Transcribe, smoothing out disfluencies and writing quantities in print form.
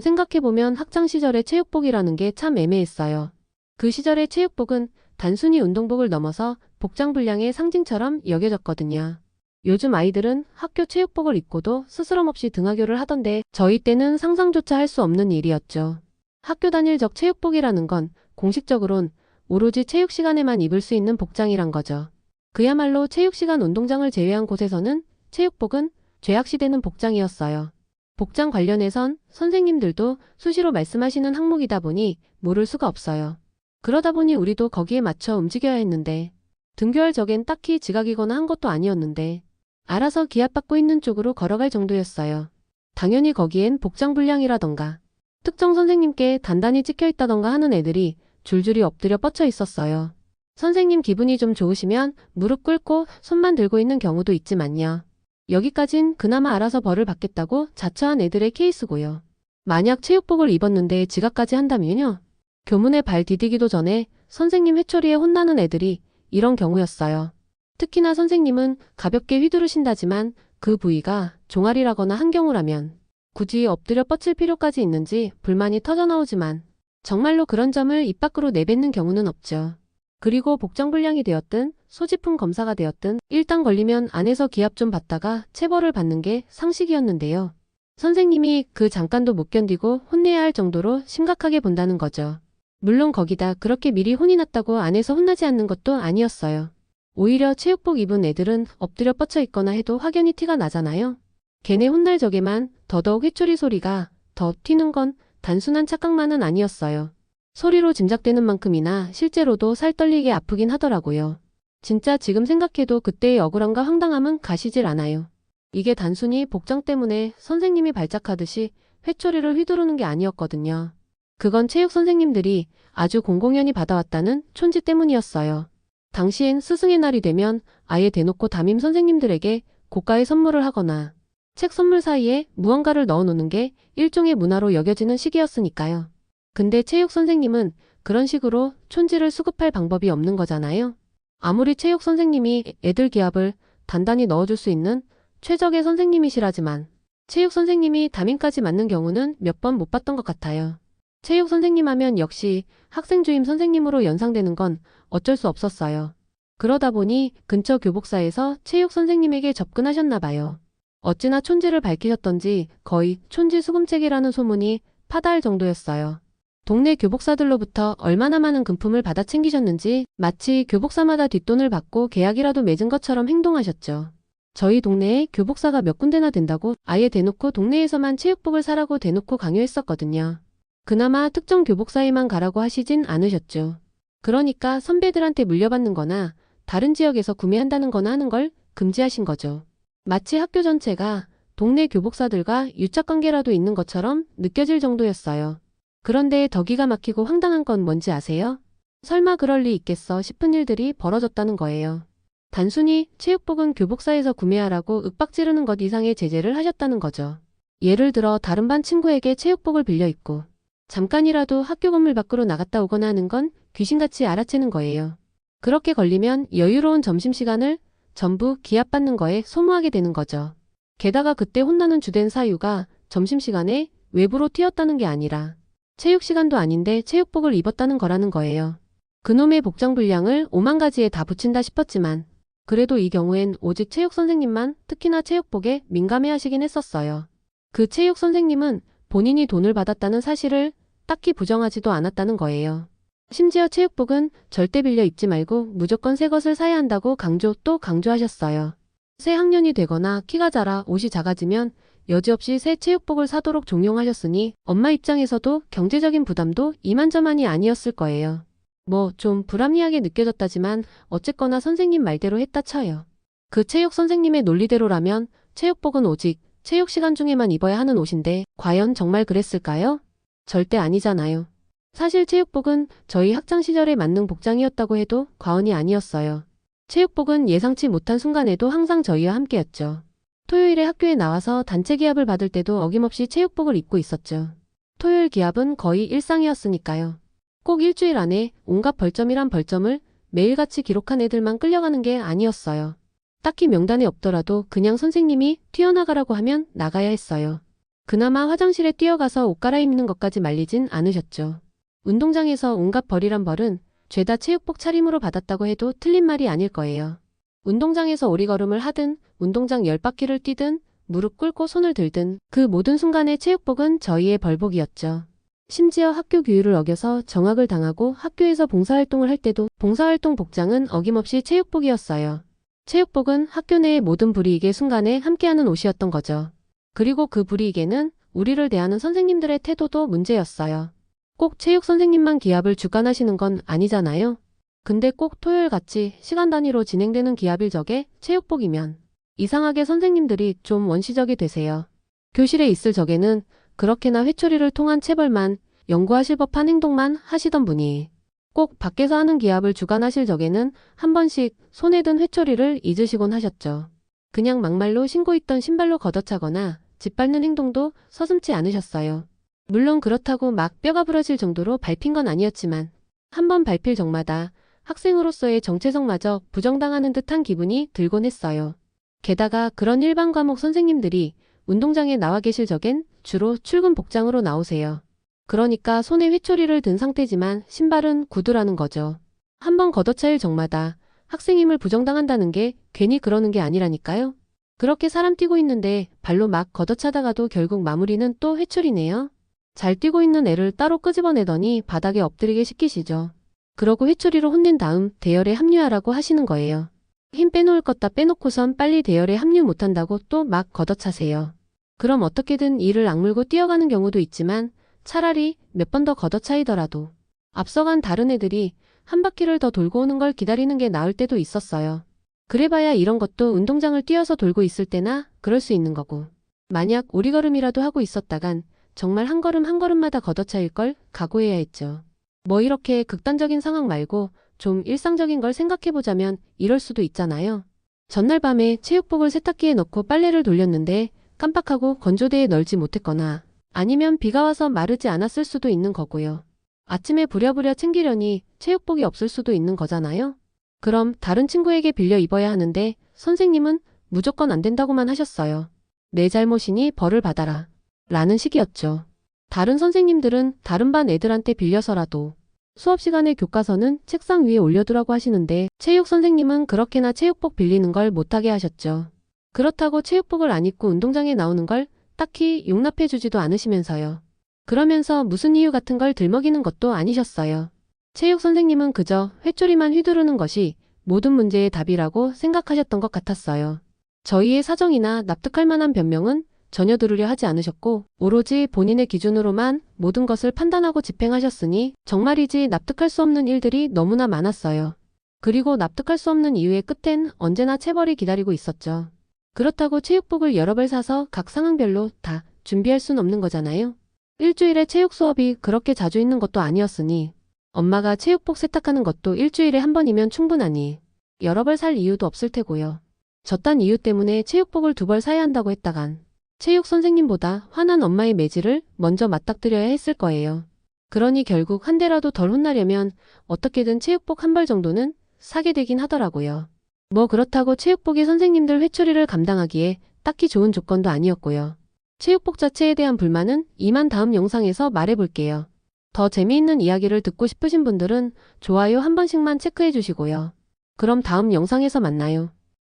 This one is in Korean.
생각해보면 학창시절의 체육복이라는 게 참 애매했어요. 그 시절의 체육복은 단순히 운동복을 넘어서 복장불량의 상징처럼 여겨졌거든요. 요즘 아이들은 학교 체육복을 입고도 스스럼 없이 등하교를 하던데 저희 때는 상상조차 할 수 없는 일이었죠. 학교 다닐 적 체육복이라는 건 공식적으론 오로지 체육 시간에만 입을 수 있는 복장이란 거죠. 그야말로 체육시간 운동장을 제외한 곳에서는 체육복은 죄악시되는 복장이었어요. 복장 관련해선 선생님들도 수시로 말씀하시는 항목이다 보니 모를 수가 없어요. 그러다 보니 우리도 거기에 맞춰 움직여야 했는데 등교할 적엔 딱히 지각이거나 한 것도 아니었는데 알아서 기합받고 있는 쪽으로 걸어갈 정도였어요. 당연히 거기엔 복장불량이라던가 특정 선생님께 단단히 찍혀있다던가 하는 애들이 줄줄이 엎드려 뻗쳐 있었어요. 선생님 기분이 좀 좋으시면 무릎 꿇고 손만 들고 있는 경우도 있지만요. 여기까진 그나마 알아서 벌을 받겠다고 자처한 애들의 케이스고요. 만약 체육복을 입었는데 지각까지 한다면요. 교문에 발 디디기도 전에 선생님 회초리에 혼나는 애들이 이런 경우였어요. 특히나 선생님은 가볍게 휘두르신다지만 그 부위가 종아리라거나 한 경우라면 굳이 엎드려 뻗칠 필요까지 있는지 불만이 터져나오지만 정말로 그런 점을 입 밖으로 내뱉는 경우는 없죠. 그리고 복장불량이 되었든 소지품 검사가 되었든 일단 걸리면 안에서 기합 좀 받다가 체벌을 받는 게 상식이었는데요. 선생님이 그 잠깐도 못 견디고 혼내야 할 정도로 심각하게 본다는 거죠. 물론 거기다 그렇게 미리 혼이 났다고 안에서 혼나지 않는 것도 아니었어요. 오히려 체육복 입은 애들은 엎드려 뻗쳐 있거나 해도 확연히 티가 나잖아요. 걔네 혼날 적에만 더더욱 회초리 소리가 더 튀는 건 단순한 착각만은 아니었어요. 소리로 짐작되는 만큼이나 실제로도 살 떨리게 아프긴 하더라고요. 진짜 지금 생각해도 그때의 억울함과 황당함은 가시질 않아요. 이게 단순히 복장 때문에 선생님이 발작하듯이 회초리를 휘두르는 게 아니었거든요. 그건 체육 선생님들이 아주 공공연히 받아왔다는 촌지 때문이었어요. 당시엔 스승의 날이 되면 아예 대놓고 담임 선생님들에게 고가의 선물을 하거나 책 선물 사이에 무언가를 넣어놓는 게 일종의 문화로 여겨지는 시기였으니까요. 근데 체육 선생님은 그런 식으로 촌지를 수급할 방법이 없는 거잖아요. 아무리 체육 선생님이 애들 기합을 단단히 넣어줄 수 있는 최적의 선생님이시라지만 체육 선생님이 담임까지 맡는 경우는 몇 번 못 봤던 것 같아요. 체육 선생님 하면 역시 학생 주임 선생님으로 연상되는 건 어쩔 수 없었어요. 그러다 보니 근처 교복사에서 체육 선생님에게 접근하셨나 봐요. 어찌나 촌지를 밝히셨던지 거의 촌지 수금책이라는 소문이 파다할 정도였어요. 동네 교복사들로부터 얼마나 많은 금품을 받아 챙기셨는지 마치 교복사마다 뒷돈을 받고 계약이라도 맺은 것처럼 행동하셨죠. 저희 동네에 교복사가 몇 군데나 된다고 아예 대놓고 동네에서만 체육복을 사라고 대놓고 강요했었거든요. 그나마 특정 교복사에만 가라고 하시진 않으셨죠. 그러니까 선배들한테 물려받는 거나 다른 지역에서 구매한다는 거나 하는 걸 금지하신 거죠. 마치 학교 전체가 동네 교복사들과 유착관계라도 있는 것처럼 느껴질 정도였어요. 그런데 더 기가 막히고 황당한 건 뭔지 아세요? 설마 그럴 리 있겠어 싶은 일들이 벌어졌다는 거예요. 단순히 체육복은 교복사에서 구매하라고 윽박지르는 것 이상의 제재를 하셨다는 거죠. 예를 들어 다른 반 친구에게 체육복을 빌려 입고 잠깐이라도 학교 건물 밖으로 나갔다 오거나 하는 건 귀신같이 알아채는 거예요. 그렇게 걸리면 여유로운 점심시간을 전부 기합받는 거에 소모하게 되는 거죠. 게다가 그때 혼나는 주된 사유가 점심시간에 외부로 튀었다는 게 아니라 체육시간도 아닌데 체육복을 입었다는 거라는 거예요. 그놈의 복장불량을 오만 가지에 다 붙인다 싶었지만 그래도 이 경우엔 오직 체육 선생님만 특히나 체육복에 민감해하시긴 했었어요. 그 체육 선생님은 본인이 돈을 받았다는 사실을 딱히 부정하지도 않았다는 거예요. 심지어 체육복은 절대 빌려 입지 말고 무조건 새 것을 사야 한다고 강조 또 강조하셨어요. 새 학년이 되거나 키가 자라 옷이 작아지면 여지없이 새 체육복을 사도록 종용하셨으니 엄마 입장에서도 경제적인 부담도 이만저만이 아니었을 거예요. 뭐 좀 불합리하게 느껴졌다지만 어쨌거나 선생님 말대로 했다 쳐요. 그 체육 선생님의 논리대로라면 체육복은 오직 체육 시간 중에만 입어야 하는 옷인데 과연 정말 그랬을까요? 절대 아니잖아요. 사실 체육복은 저희 학창시절에 맞는 복장이었다고 해도 과언이 아니었어요. 체육복은 예상치 못한 순간에도 항상 저희와 함께였죠. 토요일에 학교에 나와서 단체 기합을 받을 때도 어김없이 체육복을 입고 있었죠. 토요일 기합은 거의 일상이었으니까요. 꼭 일주일 안에 온갖 벌점이란 벌점을 매일같이 기록한 애들만 끌려가는 게 아니었어요. 딱히 명단에 없더라도 그냥 선생님이 튀어나가라고 하면 나가야 했어요. 그나마 화장실에 뛰어가서 옷 갈아입는 것까지 말리진 않으셨죠. 운동장에서 온갖 벌이란 벌은 죄다 체육복 차림으로 받았다고 해도 틀린 말이 아닐 거예요. 운동장에서 오리걸음을 하든 운동장 10바퀴를 뛰든 무릎 꿇고 손을 들든 그 모든 순간의 체육복은 저희의 벌복이었죠. 심지어 학교 규율을 어겨서 정학을 당하고 학교에서 봉사활동을 할 때도 봉사활동 복장은 어김없이 체육복이었어요. 체육복은 학교 내의 모든 불이익의 순간에 함께하는 옷이었던 거죠. 그리고 그 불이익에는 우리를 대하는 선생님들의 태도도 문제였어요. 꼭 체육 선생님만 기합을 주관하시는 건 아니잖아요. 근데 꼭 토요일같이 시간 단위로 진행되는 기합일 적에 체육복이면 이상하게 선생님들이 좀 원시적이 되세요. 교실에 있을 적에는 그렇게나 회초리를 통한 체벌만 연구하실 법한 행동만 하시던 분이 꼭 밖에서 하는 기합을 주관하실 적에는 한 번씩 손에 든 회초리를 잊으시곤 하셨죠. 그냥 막말로 신고 있던 신발로 걷어차거나 짓밟는 행동도 서슴지 않으셨어요. 물론 그렇다고 막 뼈가 부러질 정도로 밟힌 건 아니었지만 한 번 밟힐 적마다 학생으로서의 정체성마저 부정당하는 듯한 기분이 들곤 했어요. 게다가 그런 일반 과목 선생님들이 운동장에 나와 계실 적엔 주로 출근 복장으로 나오세요. 그러니까 손에 회초리를 든 상태지만 신발은 구두라는 거죠. 한 번 걷어차일 적마다 학생임을 부정당한다는 게 괜히 그러는 게 아니라니까요. 그렇게 사람 뛰고 있는데 발로 막 걷어차다가도 결국 마무리는 또 회초리네요. 잘 뛰고 있는 애를 따로 끄집어내더니 바닥에 엎드리게 시키시죠. 그러고 회초리로 혼낸 다음 대열에 합류하라고 하시는 거예요. 힘 빼놓을 것 다 빼놓고선 빨리 대열에 합류 못한다고 또 막 걷어차세요. 그럼 어떻게든 이를 악물고 뛰어가는 경우도 있지만 차라리 몇 번 더 걷어차이더라도 앞서간 다른 애들이 한 바퀴를 더 돌고 오는 걸 기다리는 게 나을 때도 있었어요. 그래봐야 이런 것도 운동장을 뛰어서 돌고 있을 때나 그럴 수 있는 거고. 만약 오리걸음이라도 하고 있었다간 정말 한 걸음 한 걸음마다 걷어차일 걸 각오해야 했죠. 뭐 이렇게 극단적인 상황 말고 좀 일상적인 걸 생각해보자면 이럴 수도 있잖아요. 전날 밤에 체육복을 세탁기에 넣고 빨래를 돌렸는데 깜빡하고 건조대에 널지 못했거나 아니면 비가 와서 마르지 않았을 수도 있는 거고요. 아침에 부랴부랴 챙기려니 체육복이 없을 수도 있는 거잖아요. 그럼 다른 친구에게 빌려 입어야 하는데 선생님은 무조건 안 된다고만 하셨어요. 내 잘못이니 벌을 받아라. 라는 식이었죠. 다른 선생님들은 다른 반 애들한테 빌려서라도 수업 시간에 교과서는 책상 위에 올려두라고 하시는데 체육 선생님은 그렇게나 체육복 빌리는 걸 못하게 하셨죠. 그렇다고 체육복을 안 입고 운동장에 나오는 걸 딱히 용납해주지도 않으시면서요. 그러면서 무슨 이유 같은 걸 들먹이는 것도 아니셨어요. 체육 선생님은 그저 회초리만 휘두르는 것이 모든 문제의 답이라고 생각하셨던 것 같았어요. 저희의 사정이나 납득할 만한 변명은 전혀 들으려 하지 않으셨고 오로지 본인의 기준으로만 모든 것을 판단하고 집행하셨으니 정말이지 납득할 수 없는 일들이 너무나 많았어요. 그리고 납득할 수 없는 이유의 끝엔 언제나 체벌이 기다리고 있었죠. 그렇다고 체육복을 여러 벌 사서 각 상황별로 다 준비할 순 없는 거잖아요. 일주일에 체육 수업이 그렇게 자주 있는 것도 아니었으니 엄마가 체육복 세탁하는 것도 일주일에 한 번이면 충분하니 여러 벌 살 이유도 없을 테고요. 저딴 이유 때문에 체육복을 2벌 사야 한다고 했다간 체육 선생님보다 화난 엄마의 매질을 먼저 맞닥뜨려야 했을 거예요. 그러니 결국 한 대라도 덜 혼나려면 어떻게든 체육복 1벌 정도는 사게 되긴 하더라고요. 뭐 그렇다고 체육복이 선생님들 회초리를 감당하기에 딱히 좋은 조건도 아니었고요. 체육복 자체에 대한 불만은 이만 다음 영상에서 말해볼게요. 더 재미있는 이야기를 듣고 싶으신 분들은 좋아요 한 번씩만 체크해 주시고요. 그럼 다음 영상에서 만나요.